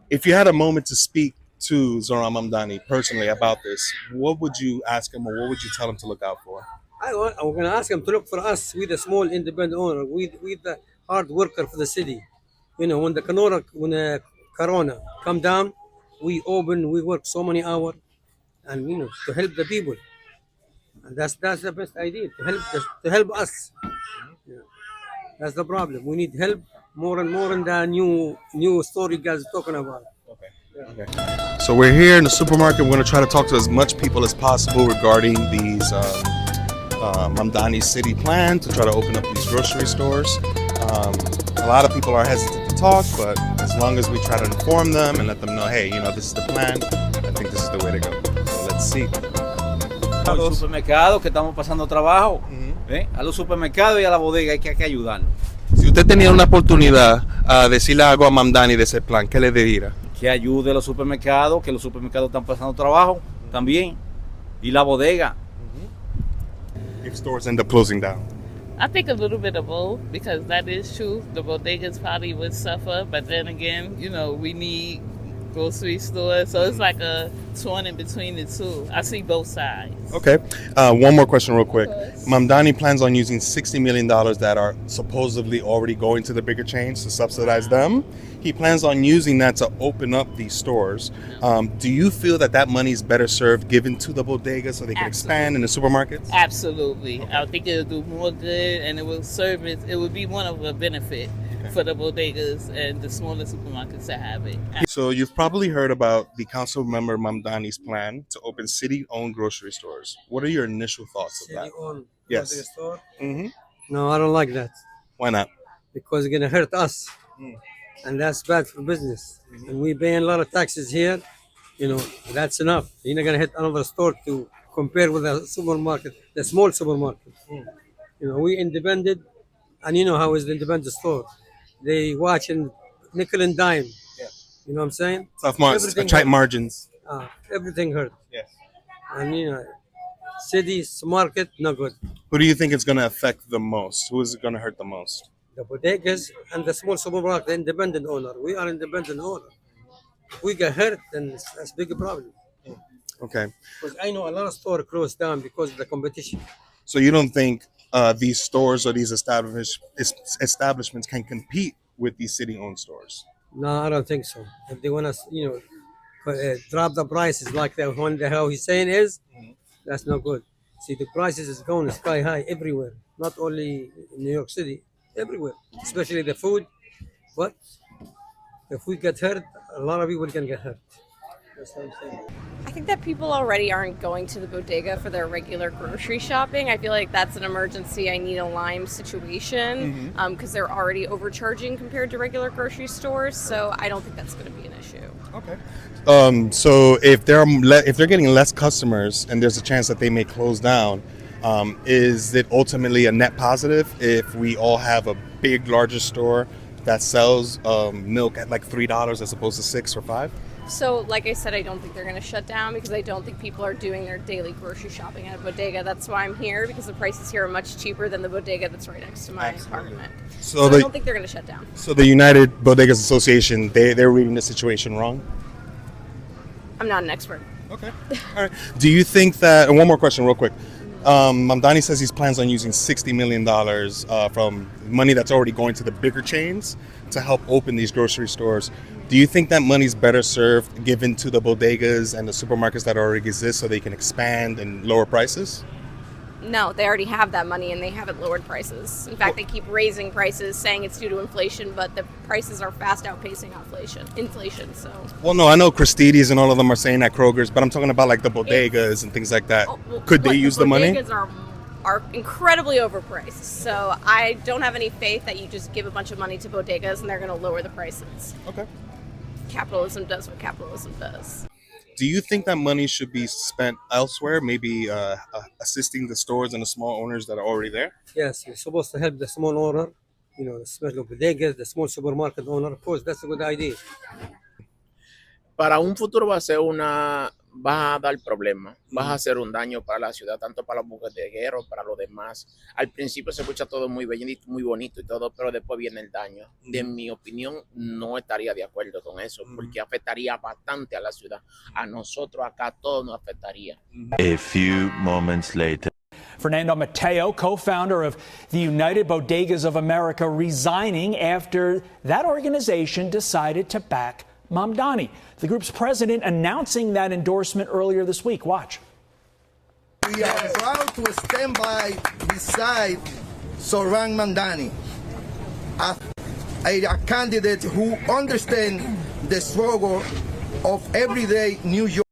If you had a moment to speak to Zohran Mamdani personally about this, what would you ask him or what would you tell him to look out for? I'm going to ask him to look for us. We the small independent owner. We the hard worker for the city. When the corona come down, we open. We work so many hours, and to help the people. And that's the best idea to help us. Yeah. That's the problem. We need help more and more in the new story guys talking about. Okay. So we're here in the supermarket. We're going to try to talk to as much people as possible regarding these Mamdani city plan to try to open up these grocery stores. A lot of people are hesitant to talk, but as long as we try to inform them and let them know, hey, this is the plan, I think this is the way to go. So let's see. A los supermercados que estamos pasando trabajo, a los supermercados y a la bodega hay que ayudarnos. Si usted tenía una oportunidad a decirle algo a Mamdani de ese plan, ¿qué le diría? Que ayude a los supermercados, que los supermercados están pasando trabajo también. Y la bodega. If stores end up closing down. I think a little bit of both because that is true. The bodegas probably would suffer, but then again, we need grocery stores, so it's like a torn in between the two. I see both sides. Okay. One more question real quick. Mamdani plans on using $60 million that are supposedly already going to the bigger chains to subsidize them. He plans on using that to open up these stores. Do you feel that money is better served given to the bodegas so they can expand in the supermarkets? Absolutely. Okay. I think it'll do more good and it will serve it would be one of the benefit for the bodegas and the smaller supermarkets to have it. So you've probably heard about the council member Mamdani's plan to open city-owned grocery stores. What are your initial thoughts of that? City-owned Yes. grocery store? Mm-hmm. No, I don't like that Why not? because it's gonna hurt us, and that's bad for business. And we paying a lot of taxes here. That's enough. You're not gonna hit another store to compare with a supermarket, the small supermarket. We independent, and you know how is the independent store. They watching nickel and dime. Yeah. You know what I'm saying? Tight hurt. margins. Everything hurt. Yes. And cities, market, not good. Who do you think it's going to affect the most? Who is it going to hurt the most? The bodegas and the small supermarket, the independent owner. We are independent owner. If we get hurt, then that's a big problem. Okay. Because I know a lot of stores closed down because of the competition. So you don't think these stores or these establishments can compete with these city-owned stores? No, I don't think so. If they want to, drop the prices like how he's saying is, that's not good. See, the prices is going sky high everywhere, not only in New York City, everywhere, especially the food. But if we get hurt, a lot of people can get hurt. That's what I'm saying. I think that people already aren't going to the bodega for their regular grocery shopping. I feel like that's an emergency. I need a lime situation because they're already overcharging compared to regular grocery stores. So I don't think that's going to be an issue. Okay. So if they're getting less customers and there's a chance that they may close down, is it ultimately a net positive if we all have a big, larger store that sells milk at like $3 as opposed to $6 or $5? So, like I said, I don't think they're going to shut down because I don't think people are doing their daily grocery shopping at a bodega. That's why I'm here, because the prices here are much cheaper than the bodega that's right next to my apartment. So I don't think they're going to shut down. So the United Bodegas Association, they're reading the situation wrong? I'm not an expert. Okay. All right. Do you think that, and one more question real quick. Mamdani says he plans on using $60 million from money that's already going to the bigger chains to help open these grocery stores. Do you think that money's better served given to the bodegas and the supermarkets that already exist so they can expand and lower prices? No, they already have that money and they haven't lowered prices. In fact, they keep raising prices, saying it's due to inflation, but the prices are fast outpacing inflation. So. Well, no, I know Christie's and all of them are saying that Kroger's, but I'm talking about like the bodegas and things like that. Could they use the money? Bodegas are incredibly overpriced. So I don't have any faith that you just give a bunch of money to bodegas and they're going to lower the prices. Okay. Capitalism does what capitalism does. Do you think that money should be spent elsewhere, maybe assisting the stores and the small owners that are already there? Yes, we're supposed to help the small owner, the small bodegas, the small supermarket owner. Of course, that's a good idea. Para un futuro va a ser una vas a dar problemas, vas a hacer un daño para la ciudad, tanto para los bodegueros, para los demás. Al principio se escucha todo muy muy bonito y todo, pero después viene el daño. De mi opinión, no estaría de acuerdo con eso, porque afectaría bastante a la ciudad. A nosotros acá todo nos afectaría. A few moments later. Fernando Mateo, co-founder of the United Bodegas of America, resigning after that organization decided to back Mamdani. The group's president announcing that endorsement earlier this week. Watch. We are proud to stand beside Zohran Mamdani, a candidate who understands the struggle of everyday New York.